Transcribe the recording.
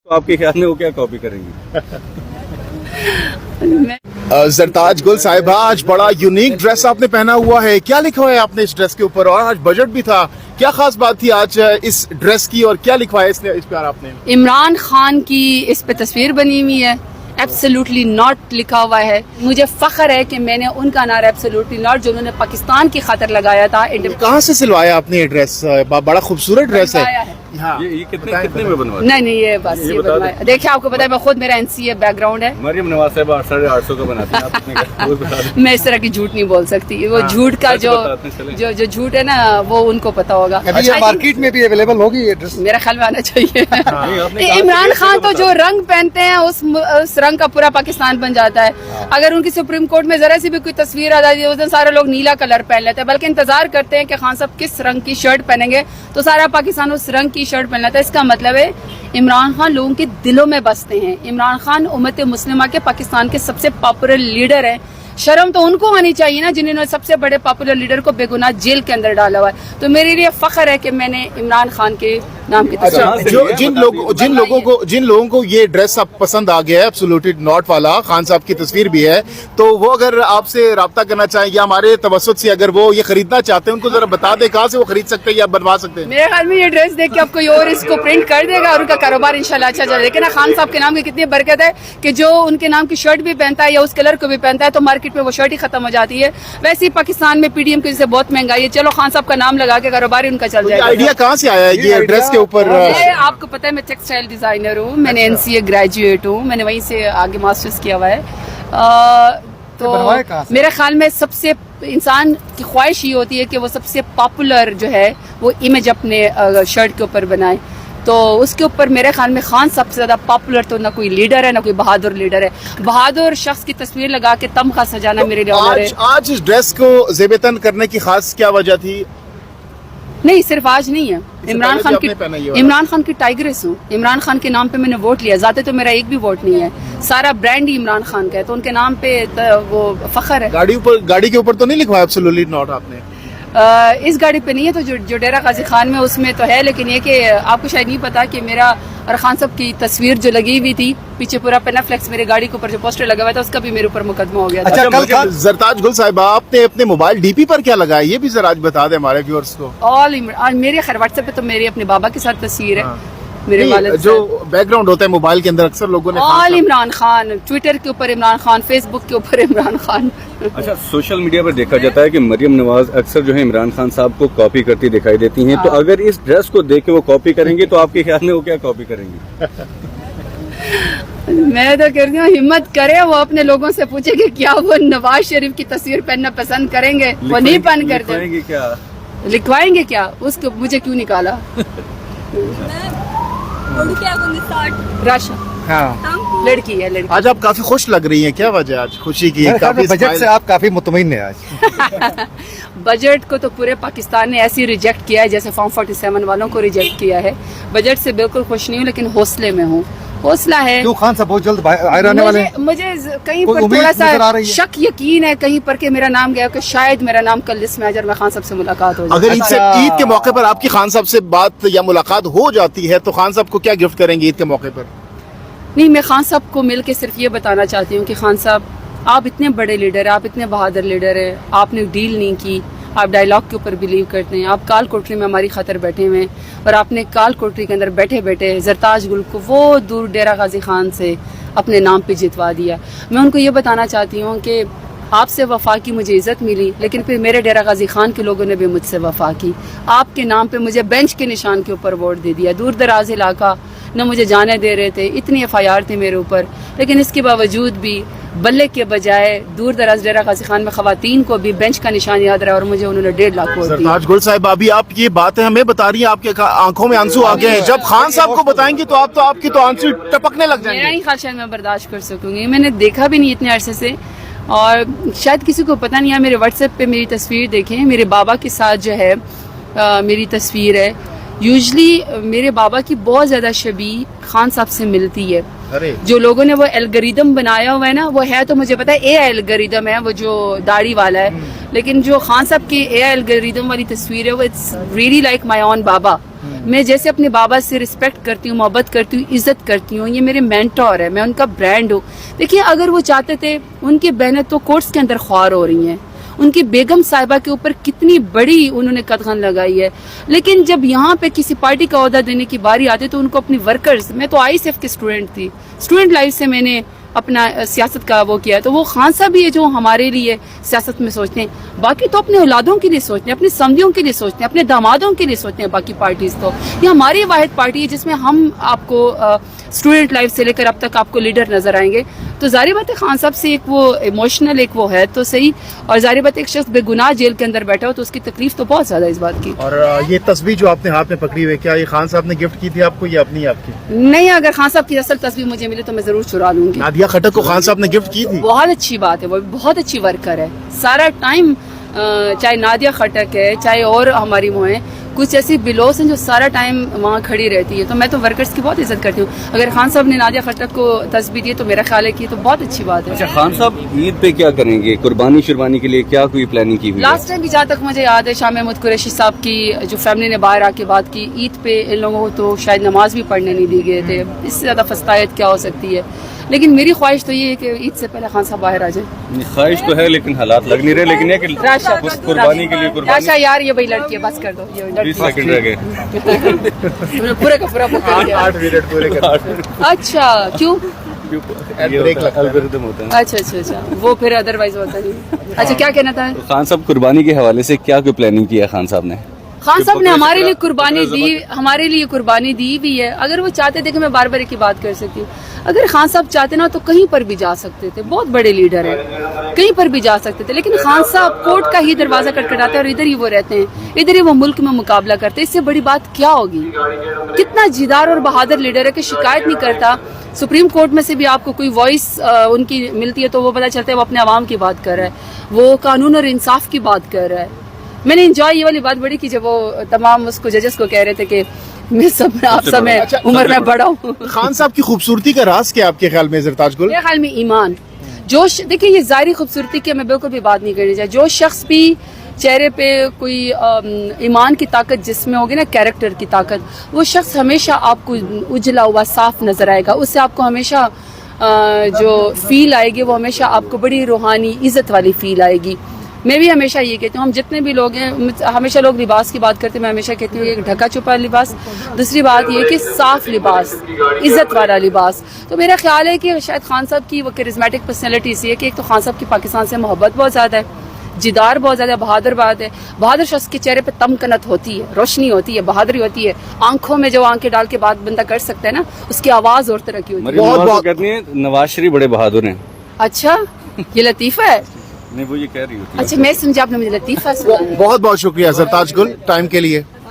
आपके ख्याल में वो क्या कॉपी करेंगी? जरताज गुल साहिबा, आज बड़ा यूनिक ड्रेस आपने पहना हुआ है, क्या लिखा हुआ है आपने इस ड्रेस के ऊपर? और आज बजट भी था, क्या खास बात थी आज इस ड्रेस की और क्या लिखवाया इस पर आपने? इमरान खान की इस पे तस्वीर बनी हुई है, एब्सोल्युटली नॉट लिखा हुआ है। मुझे फख्र है कि मैंने उनका नारा एब्सोल्युटली नॉट जो उन्होंने पाकिस्तान की खातिर लगाया था। कहाँ से सिलवाया आपने ये ड्रेस? बड़ा खूबसूरत ड्रेस है। हाँ। ये कितने में बनवा? नहीं ये बस ये बनवाया। देखिए आपको पता है मैं खुद मेरा NCA बैकग्राउंड है। मरियम नवाज साहब 850 का बनाती हैं, आप कितने का? वो बता दें। मैं इस तरह की झूठ नहीं बोल सकती, वो झूठ का जो झूठ है ना वो उनको पता होगा। अभी ये मार्केट में भी अवेलेबल होगी ये ड्रेस? मेरा ख्याल में आना चाहिए। इमरान खान तो जो रंग पहनते हैं उस रंग का पूरा पाकिस्तान बन जाता है। अगर उनकी सुप्रीम कोर्ट में जरा सी भी कोई तस्वीर आ जाती है उस दिन सारे लोग नीला कलर पहन लेते हैं, बल्कि इंतजार करते हैं कि खान साहब किस रंग की शर्ट पहनेंगे तो सारा पाकिस्तान उस रंग की शर्ट पहन लेता है। इसका मतलब है इमरान खान लोगों के दिलों में बसते हैं। इमरान खान उम्मत मुस्लिमा के पाकिस्तान के सबसे पॉपुलर लीडर हैं। शर्म तो उनको आनी चाहिए ना जिन्होंने सबसे बड़े पॉपुलर लीडर को बेगुनाह जेल के अंदर डाला हुआ है। तो मेरे लिए फख्र है कि मैंने इमरान खान के नाम की जो जिन लोगों को ये ड्रेस अब पसंद आ गया है, एब्सोल्युटली नॉट वाला, खान साहब की तस्वीर भी है, तो वो अगर आपसे राब्ता करना चाहें या हमारे तवस्सुत से अगर वो ये खरीदना चाहते हैं उनको जरा बता दे कहाँ से वो खरीद सकते हैं या बनवा सकते हैं? मेरे ख्याल में ये ड्रेस देख के आप कोई और इसको प्रिंट कर देगा और उनका कारोबार इंशाल्लाह अच्छा चलेगा। लेकिन खान साहब के नाम की कितनी बरकत है कि जो उनके नाम की शर्ट भी पहनता है या उस कलर को भी पहनता है तो मार्केट में वो शर्ट ही खत्म हो जाती है। वैसे ही पाकिस्तान में PDM की बहुत महंगाई है, चलो खान साहब का नाम लगा के कारोबार उनका चल जाएगा। आइडिया कहाँ से आया ये ड्रेस के ऊपर? आपको पता है मैं टेक्सटाइल डिजाइनर हूँ, मैंने NCA ग्रेजुएट हूँ, मैंने वहीं से आगे मास्टर्स किया हुआ है। तो मेरे ख्याल में सबसे इंसान की ख्वाहिश ये होती है कि वो सबसे पॉपुलर जो है वो इमेज अपने शर्ट के ऊपर बनाए। तो उसके ऊपर मेरे ख्याल में खान सबसे ज्यादा पॉपुलर तो ना कोई लीडर है ना कोई बहादुर लीडर है। बहादुर शख्स की तस्वीर लगा के तमगा सजाना मेरे लिए ऑनर है। आज इस ड्रेस को ज़ेबतन करने की खास क्या वजह थी? नहीं सिर्फ आज नहीं है, इमरान खान की टाइग्रेस हूँ। इमरान खान के नाम पे मैंने वोट लिया, ज़ाते तो मेरा एक भी वोट नहीं है, सारा ब्रांड ही इमरान खान का है, तो उनके नाम पे वो फख्र है। गाड़ी के ऊपर तो नहीं लिखवाया एब्सोल्युटली नॉट आपने? इस गाड़ी पे नहीं है, तो जो डेरा गाजी खान में उसमें तो है, लेकिन ये कि आपको शायद नहीं पता कि मेरा और खान साहब की तस्वीर जो लगी हुई थी पीछे पूरा पेनाफ्लेक्स मेरे गाड़ी के ऊपर जो पोस्टर लगा हुआ था उसका भी मेरे ऊपर मुकदमा हो गया था। अच्छा, कल जरताज गुल साहिबा आपने अपने मोबाइल DP पर क्या लगाया ये भी जरा आज बता दें हमारे व्यूअर्स को। मेरे खैर व्हाट्सएप पे तो मेरी अपने बाबा के साथ तस्वीर है, मेरे वालिद जो बैकग्राउंड होता है मोबाइल के अंदर अक्सर लोगों ने ऑल इमरान खान, ट्विटर के ऊपर इमरान खान, फेसबुक के ऊपर इमरान खान। अच्छा, सोशल मीडिया पर देखा जाता है कि मरियम नवाज अक्सर जो है इमरान खान साहब को कॉपी करती दिखाई देती हैं, तो अगर इस ड्रेस को देख के वो कॉपी करेंगे तो आपके ख्याल में वो क्या कॉपी करेंगी? मैं तो कहती हूँ हिम्मत करे वो अपने लोगों से पूछे कि क्या वो नवाज शरीफ की तस्वीर पहनना पसंद करेंगे? वो नहीं पहन करते, क्या लिखवाएंगे क्या? उसको मुझे क्यों निकाला? राशा हाँ लड़की है, लड़की। आज आप काफी खुश लग रही हैं, क्या वजह आज खुशी की? काफी बजट से आप काफी मुतमईन हैं आज। बजट को तो पूरे पाकिस्तान ने ऐसे रिजेक्ट किया है जैसे फॉर्म 47 वालों को रिजेक्ट किया है। बजट से बिल्कुल खुश नहीं हूँ, लेकिन हौसले में हूँ। हौसला है क्यों खान साहब बहुत जल्द बाहर आने वाले हैं? मुझे कहीं पर थोड़ा सा शक यकीन है कहीं पर कि मेरा नाम गया कि शायद मेरा नाम कल लिस्ट में आ जाए, मैं खान साहब से मुलाकात हो जाए। अगर ईद के मौके पर आपकी खान साहब से बात या मुलाकात हो जाती है तो खान साहब को क्या गिफ्ट करेंगे ईद के मौके पर? नहीं, मैं खान साहब को मिल के सिर्फ ये बताना चाहती हूँ कि खान साहब आप इतने बड़े लीडर हैं, आप इतने बहादुर लीडर हैं, आपने डील नहीं की, आप डायलॉग के ऊपर बिलीव करते हैं, आप काल कोठरी में हमारी खतर बैठे हुए हैं और आपने काल कोठरी के अंदर बैठे बैठे जरताज गुल को वो दूर डेरा गाजी खान से अपने नाम पे जितवा दिया। मैं उनको ये बताना चाहती हूँ कि आपसे वफा की मुझे इज्जत मिली, लेकिन फिर मेरे डेरा गाजी खान के लोगों ने भी मुझसे वफा की। आपके नाम पे मुझे बेंच के निशान के ऊपर वोट दे दिया। दूर दराज इलाका न मुझे जाने दे रहे थे, इतनी FIR थी मेरे ऊपर, लेकिन इसके बावजूद भी बल्ले के बजाय दूर दराज डेरा गाजी खान में खवातीन को भी बेंच का निशान याद रहा और मुझे उन्होंने 1.5 लाख वोट दिए। सरताज गुल साहिब, अभी आप ये बातें हमें बता रही हैं, आपके आंखों में आंसू आ गए हैं। जब खान साहब को बताएंगी तो आपकी तो आंसू टपकने लग जाएंगे। मेरा नहीं ख्याल शायद मैं बर्दाश्त कर सकूंगी, मैंने देखा भी नहीं इतने अरसे से, और शायद किसी को पता नहीं है। मेरे व्हाट्सएप पे मेरी तस्वीर देखें, मेरे बाबा के साथ जो है मेरी तस्वीर है। यूजली मेरे बाबा की बहुत ज्यादा शबीह खान साहब से मिलती है। जो लोगों ने वो एल्गोरिदम बनाया हुआ है ना, वो है तो मुझे पता है AI एल्गोरिदम है, वो जो दाढ़ी वाला है, लेकिन जो खान साहब की AI एल्गोरिदम वाली तस्वीर है वो it's really like my own बाबा। میں جیسے اپنے بابا سے رسپیکٹ کرتی ہوں, محبت کرتی ہوں, عزت کرتی ہوں, یہ میرے مینٹور ہے, میں ان کا برانڈ ہوں. دیکھیے اگر وہ چاہتے تھے, ان کی بہنیں تو کورٹس کے اندر خوار ہو رہی ہیں, ان کی بیگم صاحبہ کے اوپر کتنی بڑی انہوں نے قدغن لگائی ہے, لیکن جب یہاں پہ کسی پارٹی کا عہدہ دینے کی باری آتی تو ان کو اپنی ورکرز, میں تو آئی ایس ایف کی اسٹوڈنٹ تھی, اسٹوڈنٹ لائف سے میں نے اپنا سیاست کا وہ کیا ہے, تو وہ خان صاحب بھی ہے جو ہمارے لیے سیاست میں سوچتے ہیں, باقی تو اپنے اولادوں کے لیے سوچتے ہیں, اپنے سمدھیوں کے لیے سوچتے ہیں, اپنے دامادوں کے لیے سوچتے ہیں. باقی پارٹیز تو یہ ہماری واحد پارٹی ہے جس میں ہم آپ کو اسٹوڈنٹ لائف سے لے کر اب تک آپ کو لیڈر نظر آئیں گے. تو ظاہر بات ہے خان صاحب سے ایک وہ ایموشنل ایک وہ ہے تو صحیح, اور ظاہر بات ہے ایک شخص بے گناہ جیل کے اندر بیٹھا ہو تو اس کی تکلیف تو بہت زیادہ اس بات کی. اور یہ تصویر جو آپ نے ہاتھ میں پکڑی ہوئی, کیا یہ خان صاحب نے گفٹ کی تھی آپ کو یا اپنی آپ کی؟ نہیں, اگر خان صاحب کی اصل تصویر مجھے ملے تو میں ضرور چرا لوں گی. نادیہ خٹک کو خان صاحب نے گفٹ کی تھی؟ بہت اچھی بات ہے, وہ بہت اچھی ورکر ہے, سارا ٹائم چاہے نادیہ خٹک ہے چاہے اور ہماری وہ ہیں, کچھ ایسی بلوس ہیں جو سارا ٹائم وہاں کھڑی رہتی ہے, تو میں تو ورکرز کی بہت عزت کرتی ہوں. اگر خان صاحب نے نادیہ خٹک کو تصویر دی تو میرا خیال ہے کہ یہ تو بہت اچھی بات ہے. اچھا, خان صاحب عید پہ کیا کریں گے, قربانی شربانی کے لیے کیا کوئی پلاننگ کی ہوئی ہے؟ لاسٹ ٹائم بھی جہاں تک مجھے یاد ہے شاہ محمود قریشی صاحب کی جو فیملی نے باہر آ کے بات کی, عید پہ ان لوگوں کو تو شاید نماز بھی پڑھنے نہیں دی گئے تھے, اس سے زیادہ فستایت کیا ہو سکتی ہے. لیکن میری خواہش تو یہ ہے کہ عید سے پہلے خان صاحب باہر آ جائیں. خواہش تو ہے لیکن حالات لگ نہیں رہے, لیکن یہ کہ قربانی کے لیے راشا یار یہ بھائی لڑکی ہے, بس کر دو, یہ 20 سیکنڈ رہ گئے. پورے کا پورا پکڑ لیا. 8 منٹ پورے کر. اچھا کیوں؟ الگورتھم ہوتا ہے. اچھا اچھا اچھا, وہ پھر ادروائز ہوتا نہیں. اچھا کیا کہنا تھا خان صاحب قربانی کے حوالے سے کیا کوئی پلاننگ کی ہے خان صاحب نے؟ خان صاحب نے ہمارے لیے قربانی دی, ہمارے لیے قربانی دی بھی ہے. اگر وہ چاہتے تھے کہ میں بار بار ایک ہی بات کر سکتی ہوں, اگر خان صاحب چاہتے نا تو کہیں پر بھی جا سکتے تھے, بہت بڑے لیڈر ہیں, کہیں پر بھی جا سکتے تھے, لیکن خان صاحب کورٹ کا ہی دروازہ کٹکھٹاتے ہیں اور ادھر ہی وہ رہتے ہیں, ادھر ہی وہ ملک میں مقابلہ کرتے ہیں. اس سے بڑی بات کیا ہوگی؟ کتنا جیدار اور بہادر لیڈر ہے کہ شکایت نہیں کرتا. سپریم کورٹ میں سے بھی آپ کو کوئی وائس ان کی ملتی ہے تو وہ پتہ چلتا ہے وہ اپنے عوام کی بات کر رہا ہے, وہ قانون اور انصاف کی بات کر رہا ہے. میں نے انجوائے یہ والی بات بڑی کی جب وہ تمام اس کو ججز کو کہہ رہے تھے کہ میں سب میں آپ سب میں عمر میں بڑا ہوں. خان صاحب کی خوبصورتی کا راز کیا آپ کے خیال میں زرتاج گل؟ میرے خیال میں ایمان. جو دیکھیں یہ ظاہری خوبصورتی کی میں بالکل بھی بات نہیں کرنی چاہیے, جو شخص بھی چہرے پہ کوئی ایمان کی طاقت جس میں ہوگی نا, کیریکٹر کی طاقت, وہ شخص ہمیشہ آپ کو اجلا ہوا صاف نظر آئے گا. اس سے آپ کو ہمیشہ جو فیل آئے گی وہ ہمیشہ آپ کو بڑی روحانی عزت والی فیل آئے گی. میں بھی ہمیشہ یہ کہتی ہوں, ہم جتنے بھی لوگ ہیں, ہمیشہ لوگ لباس کی بات کرتے ہیں, میں ہمیشہ کہتی ہوں کہ ڈھکا چھپا لباس, دوسری بات یہ کہ صاف لباس, عزت والا لباس. تو میرا خیال ہے کہ شاید خان صاحب کی وہ کرزمیٹک پرسنالٹی اسی ہے کہ ایک تو خان صاحب کی پاکستان سے محبت بہت زیادہ ہے, جدار بہت زیادہ, بہادر بات ہے. بہادر شخص کے چہرے پہ تمکنت ہوتی ہے, روشنی ہوتی ہے, بہادری ہوتی ہے. آنکھوں میں جو آنکھیں ڈال کے بات بندہ کر سکتا ہے نا, اس کی آواز اور طرح کی ہوتی ہے. مریم نواز کہتی ہیں نواز شریف بڑے بہادر ہیں. اچھا یہ لطیفہ ہے. نہیں وہ یہ کہہ رہی ہوتی ہے. اچھا میں سمجھا آپ نے مجھے لطیفہ سنا. بہت بہت شکریہ زرتاج گل ٹائم کے لیے.